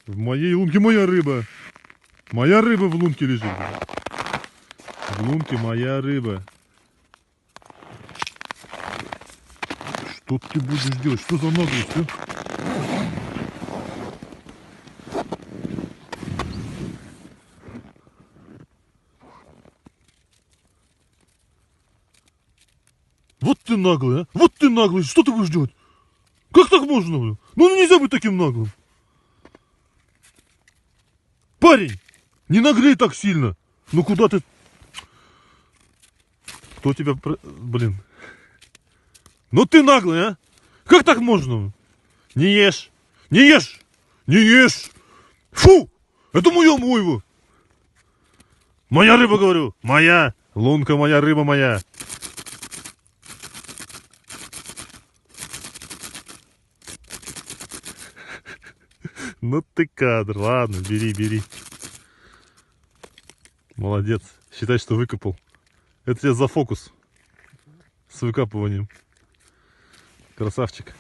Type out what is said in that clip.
В моей лунке моя рыба. Моя рыба в лунке лежит. В лунке моя рыба. Что ты будешь делать? Что за наглость, а? Вот ты наглый, а? Вот ты наглый. Что ты будешь делать? Как так можно, блин? Ну нельзя быть таким наглым. Парень, не наглей так сильно. Ну куда ты? Кто тебя... Блин. Ну ты наглый, а? Как так можно? Не ешь. Не ешь. Не ешь. Фу! Это моя мойва. Моя рыба, говорю. Моя. Лунка моя, рыба моя. Ну ты кадр. Ладно, бери, бери. Молодец. Считай, что выкопал. Это тебе за фокус с выкапыванием. Красавчик.